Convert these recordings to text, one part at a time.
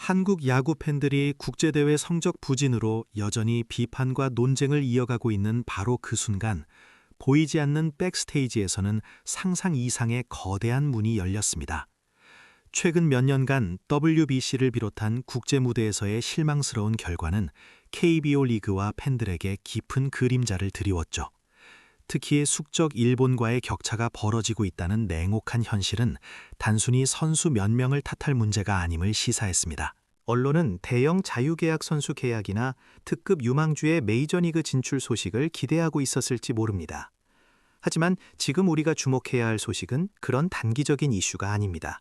한국 야구 팬들이 국제대회 성적 부진으로 여전히 비판과 논쟁을 이어가고 있는 바로 그 순간, 보이지 않는 백스테이지에서는 상상 이상의 거대한 문이 열렸습니다. 최근 몇 년간 WBC를 비롯한 국제 무대에서의 실망스러운 결과는 KBO 리그와 팬들에게 깊은 그림자를 드리웠죠. 특히 숙적 일본과의 격차가 벌어지고 있다는 냉혹한 현실은 단순히 선수 몇 명을 탓할 문제가 아님을 시사했습니다. 언론은 대형 자유계약 선수 계약이나 특급 유망주의 메이저리그 진출 소식을 기대하고 있었을지 모릅니다. 하지만 지금 우리가 주목해야 할 소식은 그런 단기적인 이슈가 아닙니다.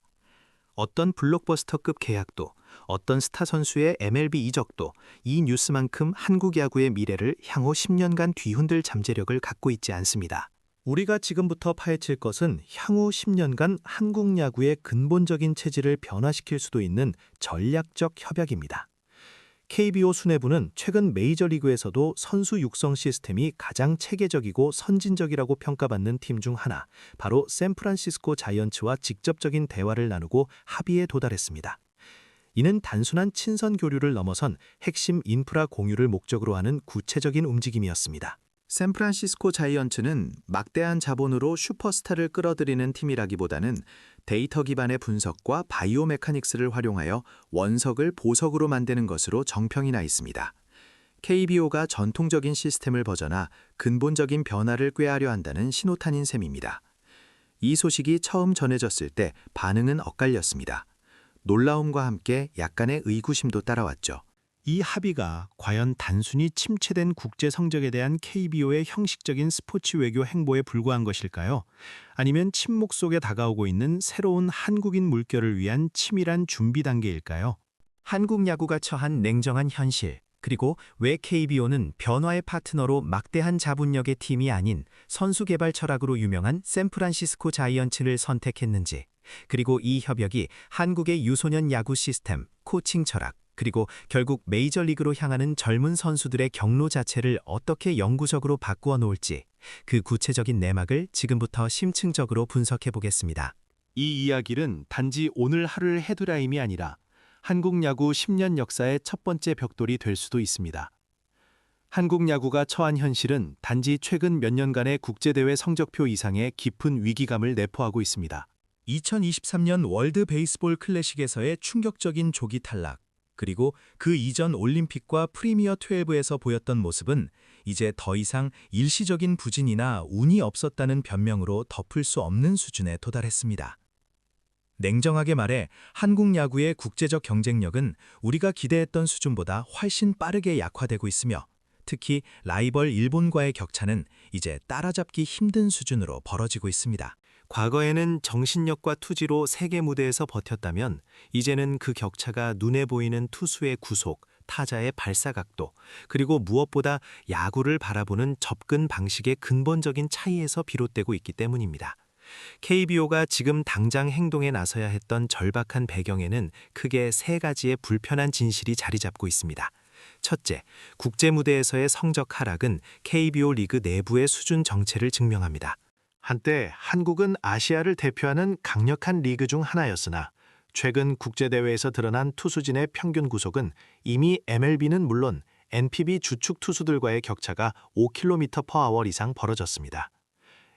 어떤 블록버스터급 계약도, 어떤 스타 선수의 MLB 이적도 이 뉴스만큼 한국 야구의 미래를 향후 10년간 뒤흔들 잠재력을 갖고 있지 않습니다. 우리가 지금부터 파헤칠 것은 향후 10년간 한국 야구의 근본적인 체질을 변화시킬 수도 있는 전략적 협약입니다. KBO 수뇌부는 최근 메이저리그에서도 선수 육성 시스템이 가장 체계적이고 선진적이라고 평가받는 팀 중 하나, 바로 샌프란시스코 자이언츠와 직접적인 대화를 나누고 합의에 도달했습니다. 이는 단순한 친선 교류를 넘어선 핵심 인프라 공유를 목적으로 하는 구체적인 움직임이었습니다. 샌프란시스코 자이언츠는 막대한 자본으로 슈퍼스타를 끌어들이는 팀이라기보다는 데이터 기반의 분석과 바이오 메카닉스를 활용하여 원석을 보석으로 만드는 것으로 정평이 나 있습니다. KBO가 전통적인 시스템을 벗어나 근본적인 변화를 꾀하려 한다는 신호탄인 셈입니다. 이 소식이 처음 전해졌을 때 반응은 엇갈렸습니다. 놀라움과 함께 약간의 의구심도 따라왔죠. 이 합의가 과연 단순히 침체된 국제 성적에 대한 KBO의 형식적인 스포츠 외교 행보에 불과한 것일까요? 아니면 침묵 속에 다가오고 있는 새로운 한국인 물결을 위한 치밀한 준비 단계일까요? 한국 야구가 처한 냉정한 현실, 그리고 왜 KBO는 변화의 파트너로 막대한 자본력의 팀이 아닌 선수 개발 철학으로 유명한 샌프란시스코 자이언츠를 선택했는지, 그리고 이 협약이 한국의 유소년 야구 시스템, 코칭 철학, 그리고 결국 메이저리그로 향하는 젊은 선수들의 경로 자체를 어떻게 영구적으로 바꾸어 놓을지, 그 구체적인 내막을 지금부터 심층적으로 분석해 보겠습니다. 이 이야기는 단지 오늘 하루의 헤드라인이 아니라 한국 야구 10년 역사의 첫 번째 벽돌이 될 수도 있습니다. 한국 야구가 처한 현실은 단지 최근 몇 년간의 국제대회 성적표 이상의 깊은 위기감을 내포하고 있습니다. 2023년 월드 베이스볼 클래식에서의 충격적인 조기 탈락, 그리고 그 이전 올림픽과 프리미어 12에서 보였던 모습은 이제 더 이상 일시적인 부진이나 운이 없었다는 변명으로 덮을 수 없는 수준에 도달했습니다. 냉정하게 말해 한국 야구의 국제적 경쟁력은 우리가 기대했던 수준보다 훨씬 빠르게 약화되고 있으며, 특히 라이벌 일본과의 격차는 이제 따라잡기 힘든 수준으로 벌어지고 있습니다. 과거에는 정신력과 투지로 세계 무대에서 버텼다면 이제는 그 격차가 눈에 보이는 투수의 구속, 타자의 발사각도, 그리고 무엇보다 야구를 바라보는 접근 방식의 근본적인 차이에서 비롯되고 있기 때문입니다. KBO가 지금 당장 행동에 나서야 했던 절박한 배경에는 크게 세 가지의 불편한 진실이 자리 잡고 있습니다. 첫째, 국제 무대에서의 성적 하락은 KBO 리그 내부의 수준 정체를 증명합니다. 한때 한국은 아시아를 대표하는 강력한 리그 중 하나였으나 최근 국제대회에서 드러난 투수진의 평균 구속은 이미 MLB는 물론 NPB 주축 투수들과의 격차가 5km/h 이상 벌어졌습니다.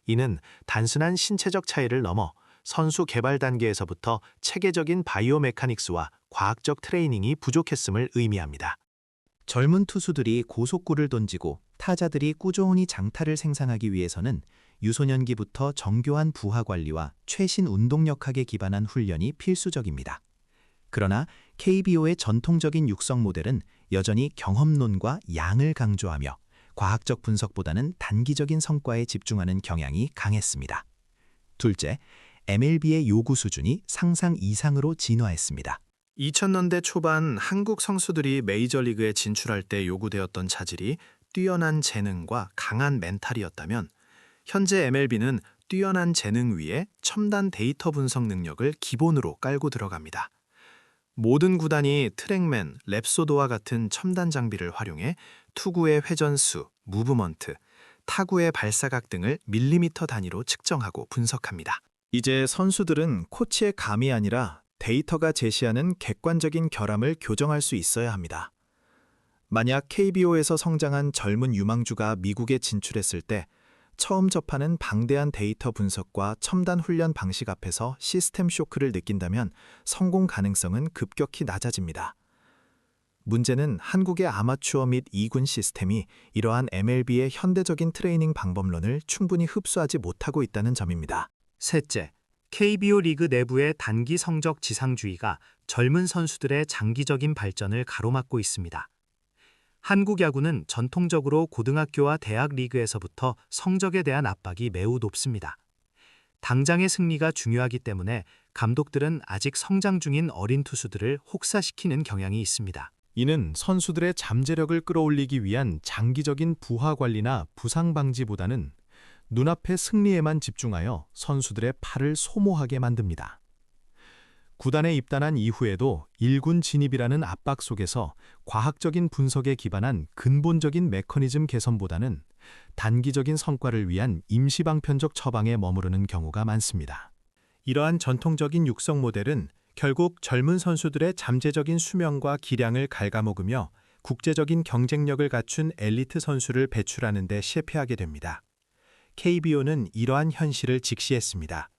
이는 단순한 신체적 차이를 넘어 선수 개발 단계에서부터 체계적인 바이오 메카닉스와 과학적 트레이닝이 부족했음을 의미합니다. 젊은 투수들이 고속구를 던지고 타자들이 꾸준히 장타를 생산하기 위해서는 유소년기부터 정교한 부하 관리와 최신 운동력학에 기반한 훈련이 필수적입니다. 그러나 KBO의 전통적인 육성 모델은 여전히 경험론과 양을 강조하며 과학적 분석보다는 단기적인 성과에 집중하는 경향이 강했습니다. 둘째, MLB의 요구 수준이 상상 이상으로 진화했습니다. 2000년대 초반 한국 선수들이 메이저리그에 진출할 때 요구되었던 차질이 뛰어난 재능과 강한 멘탈이었다면, 현재 MLB는 뛰어난 재능 위에 첨단 데이터 분석 능력을 기본으로 깔고 들어갑니다. 모든 구단이 트랙맨, 랩소도와 같은 첨단 장비를 활용해 투구의 회전수, 무브먼트, 타구의 발사각 등을 밀리미터 단위로 측정하고 분석합니다. 이제 선수들은 코치의 감이 아니라 데이터가 제시하는 객관적인 결함을 교정할 수 있어야 합니다. 만약 KBO에서 성장한 젊은 유망주가 미국에 진출했을 때 처음 접하는 방대한 데이터 분석과 첨단 훈련 방식 앞에서 시스템 쇼크를 느낀다면 성공 가능성은 급격히 낮아집니다. 문제는 한국의 아마추어 및 2군 시스템이 이러한 MLB의 현대적인 트레이닝 방법론을 충분히 흡수하지 못하고 있다는 점입니다. 셋째, KBO 리그 내부의 단기 성적 지상주의가 젊은 선수들의 장기적인 발전을 가로막고 있습니다. 한국 야구는 전통적으로 고등학교와 대학 리그에서부터 성적에 대한 압박이 매우 높습니다. 당장의 승리가 중요하기 때문에 감독들은 아직 성장 중인 어린 투수들을 혹사시키는 경향이 있습니다. 이는 선수들의 잠재력을 끌어올리기 위한 장기적인 부하 관리나 부상 방지보다는 눈앞의 승리에만 집중하여 선수들의 팔을 소모하게 만듭니다. 구단에 입단한 이후에도 1군 진입이라는 압박 속에서 과학적인 분석에 기반한 근본적인 메커니즘 개선보다는 단기적인 성과를 위한 임시방편적 처방에 머무르는 경우가 많습니다. 이러한 전통적인 육성 모델은 결국 젊은 선수들의 잠재적인 수명과 기량을 갉아먹으며 국제적인 경쟁력을 갖춘 엘리트 선수를 배출하는 데 실패하게 됩니다. KBO는 이러한 현실을 직시했습니다.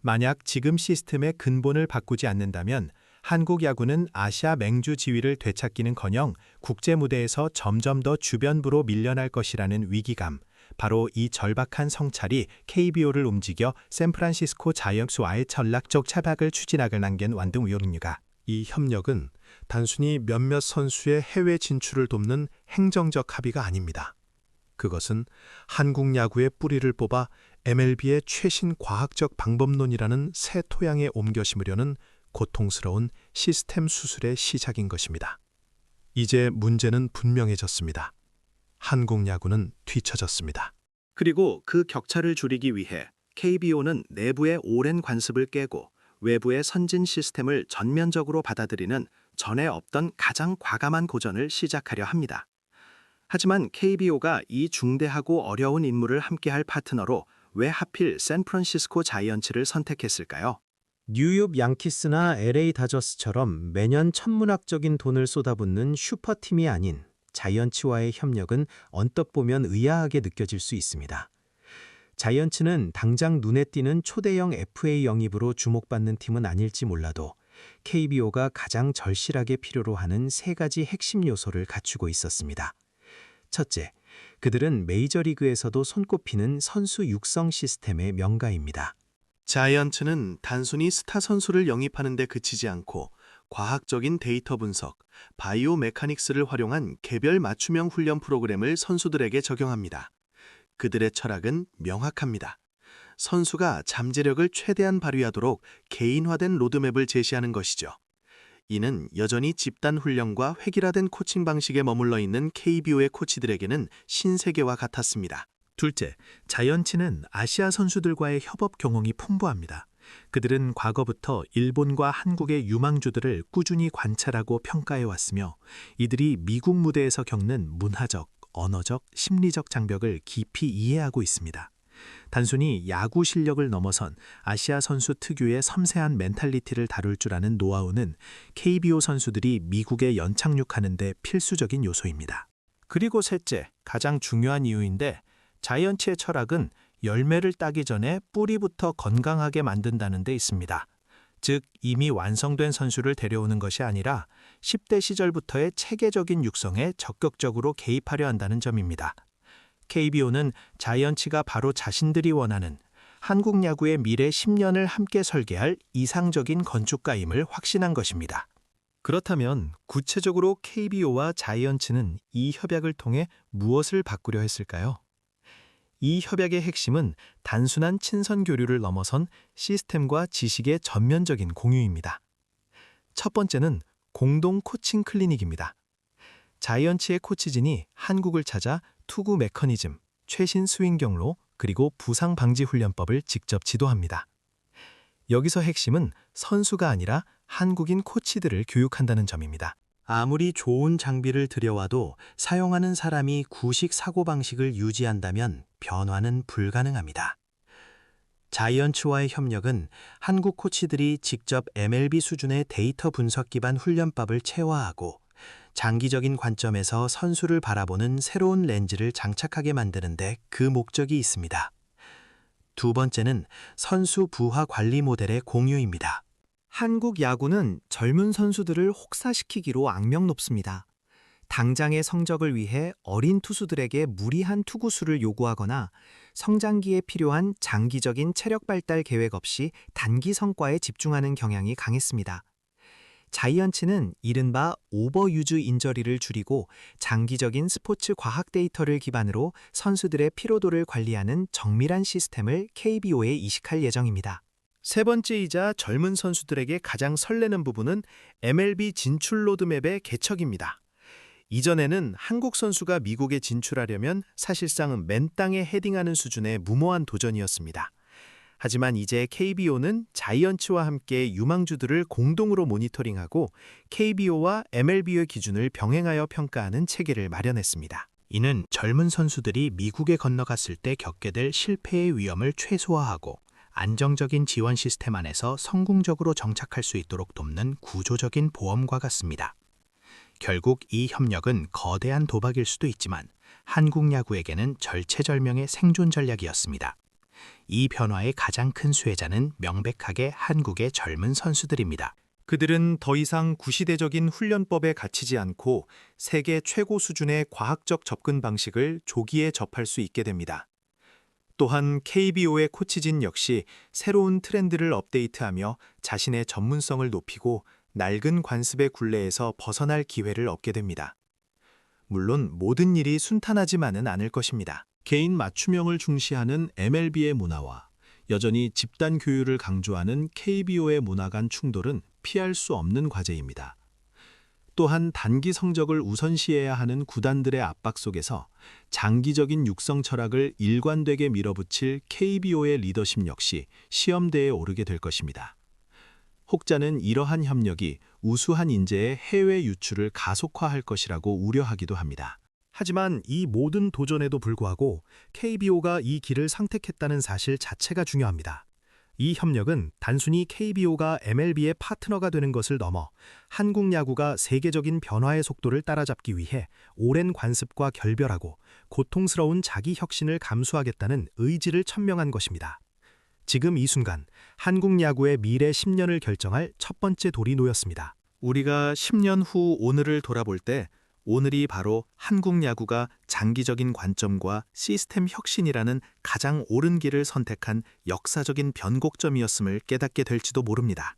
만약 지금 시스템의 근본을 바꾸지 않는다면 한국 야구는 아시아 맹주 지위를 되찾기는커녕 국제 무대에서 점점 더 주변부로 밀려날 것이라는 위기감, 바로 이 절박한 성찰이 KBO를 움직여 샌프란시스코 자이언츠와의 전략적 차박을 추진하게 남긴 완등 요인입니다. 이 협력은 단순히 몇몇 선수의 해외 진출을 돕는 행정적 합의가 아닙니다. 그것은 한국 야구의 뿌리를 뽑아 MLB의 최신 과학적 방법론이라는 새 토양에 옮겨 심으려는 고통스러운 시스템 수술의 시작인 것입니다. 이제 문제는 분명해졌습니다. 한국 야구는 뒤처졌습니다. 그리고 그 격차를 줄이기 위해 KBO는 내부의 오랜 관습을 깨고 외부의 선진 시스템을 전면적으로 받아들이는 전에 없던 가장 과감한 고전을 시작하려 합니다. 하지만 KBO가 이 중대하고 어려운 임무를 함께할 파트너로 왜 하필 샌프란시스코 자이언츠를 선택했을까요? 뉴욕 양키스나 LA 다저스처럼 매년 천문학적인 돈을 쏟아붓는 슈퍼팀이 아닌 자이언츠와의 협력은 언뜻 보면 의아하게 느껴질 수 있습니다. 자이언츠는 당장 눈에 띄는 초대형 FA 영입으로 주목받는 팀은 아닐지 몰라도 KBO가 가장 절실하게 필요로 하는 세 가지 핵심 요소를 갖추고 있었습니다. 첫째, 그들은 메이저리그에서도 손꼽히는 선수 육성 시스템의 명가입니다. 자이언츠는 단순히 스타 선수를 영입하는 데 그치지 않고 과학적인 데이터 분석, 바이오 메카닉스를 활용한 개별 맞춤형 훈련 프로그램을 선수들에게 적용합니다. 그들의 철학은 명확합니다. 선수가 잠재력을 최대한 발휘하도록 개인화된 로드맵을 제시하는 것이죠. 이는 여전히 집단 훈련과 획일화된 코칭 방식에 머물러 있는 KBO의 코치들에게는 신세계와 같았습니다. 둘째, 자이언츠는 아시아 선수들과의 협업 경험이 풍부합니다. 그들은 과거부터 일본과 한국의 유망주들을 꾸준히 관찰하고 평가해 왔으며 이들이 미국 무대에서 겪는 문화적, 언어적, 심리적 장벽을 깊이 이해하고 있습니다. 단순히 야구 실력을 넘어선 아시아 선수 특유의 섬세한 멘탈리티를 다룰 줄 아는 노하우는 KBO 선수들이 미국에 연착륙하는 데 필수적인 요소입니다. 그리고 셋째, 가장 중요한 이유인데 자이언츠의 철학은 열매를 따기 전에 뿌리부터 건강하게 만든다는 데 있습니다. 즉, 이미 완성된 선수를 데려오는 것이 아니라 10대 시절부터의 체계적인 육성에 적극적으로 개입하려 한다는 점입니다. KBO는 자이언츠가 바로 자신들이 원하는 한국 야구의 미래 10년을 함께 설계할 이상적인 건축가임을 확신한 것입니다. 그렇다면 구체적으로 KBO와 자이언츠는 이 협약을 통해 무엇을 바꾸려 했을까요? 이 협약의 핵심은 단순한 친선 교류를 넘어선 시스템과 지식의 전면적인 공유입니다. 첫 번째는 공동 코칭 클리닉입니다. 자이언츠의 코치진이 한국을 찾아 투구 메커니즘, 최신 스윙 경로, 그리고 부상 방지 훈련법을 직접 지도합니다. 여기서 핵심은 선수가 아니라 한국인 코치들을 교육한다는 점입니다. 아무리 좋은 장비를 들여와도 사용하는 사람이 구식 사고방식을 유지한다면 변화는 불가능합니다. 자이언츠와의 협력은 한국 코치들이 직접 MLB 수준의 데이터 분석 기반 훈련법을 체화하고 장기적인 관점에서 선수를 바라보는 새로운 렌즈를 장착하게 만드는 데 그 목적이 있습니다. 두 번째는 선수 부하 관리 모델의 공유입니다. 한국 야구는 젊은 선수들을 혹사시키기로 악명 높습니다. 당장의 성적을 위해 어린 투수들에게 무리한 투구수를 요구하거나 성장기에 필요한 장기적인 체력 발달 계획 없이 단기 성과에 집중하는 경향이 강했습니다. 자이언츠는 이른바 오버유즈 인저리를 줄이고 장기적인 스포츠 과학 데이터를 기반으로 선수들의 피로도를 관리하는 정밀한 시스템을 KBO에 이식할 예정입니다. 세 번째이자 젊은 선수들에게 가장 설레는 부분은 MLB 진출 로드맵의 개척입니다. 이전에는 한국 선수가 미국에 진출하려면 사실상 맨 땅에 헤딩하는 수준의 무모한 도전이었습니다. 하지만 이제 KBO는 자이언츠와 함께 유망주들을 공동으로 모니터링하고 KBO와 MLB의 기준을 병행하여 평가하는 체계를 마련했습니다. 이는 젊은 선수들이 미국에 건너갔을 때 겪게 될 실패의 위험을 최소화하고 안정적인 지원 시스템 안에서 성공적으로 정착할 수 있도록 돕는 구조적인 보험과 같습니다. 결국 이 협력은 거대한 도박일 수도 있지만 한국 야구에게는 절체절명의 생존 전략이었습니다. 이 변화의 가장 큰 수혜자는 명백하게 한국의 젊은 선수들입니다. 그들은 더 이상 구시대적인 훈련법에 갇히지 않고 세계 최고 수준의 과학적 접근 방식을 조기에 접할 수 있게 됩니다. 또한 KBO의 코치진 역시 새로운 트렌드를 업데이트하며 자신의 전문성을 높이고 낡은 관습의 굴레에서 벗어날 기회를 얻게 됩니다. 물론 모든 일이 순탄하지만은 않을 것입니다. 개인 맞춤형을 중시하는 MLB의 문화와 여전히 집단 교육을 강조하는 KBO의 문화 간 충돌은 피할 수 없는 과제입니다. 또한 단기 성적을 우선시해야 하는 구단들의 압박 속에서 장기적인 육성 철학을 일관되게 밀어붙일 KBO의 리더십 역시 시험대에 오르게 될 것입니다. 혹자는 이러한 협력이 우수한 인재의 해외 유출을 가속화할 것이라고 우려하기도 합니다. 하지만 이 모든 도전에도 불구하고 KBO가 이 길을 선택했다는 사실 자체가 중요합니다. 이 협력은 단순히 KBO가 MLB의 파트너가 되는 것을 넘어 한국 야구가 세계적인 변화의 속도를 따라잡기 위해 오랜 관습과 결별하고 고통스러운 자기 혁신을 감수하겠다는 의지를 천명한 것입니다. 지금 이 순간 한국 야구의 미래 10년을 결정할 첫 번째 돌이 놓였습니다. 우리가 10년 후 오늘을 돌아볼 때 오늘이 바로 한국 야구가 장기적인 관점과 시스템 혁신이라는 가장 옳은 길을 선택한 역사적인 변곡점이었음을 깨닫게 될지도 모릅니다.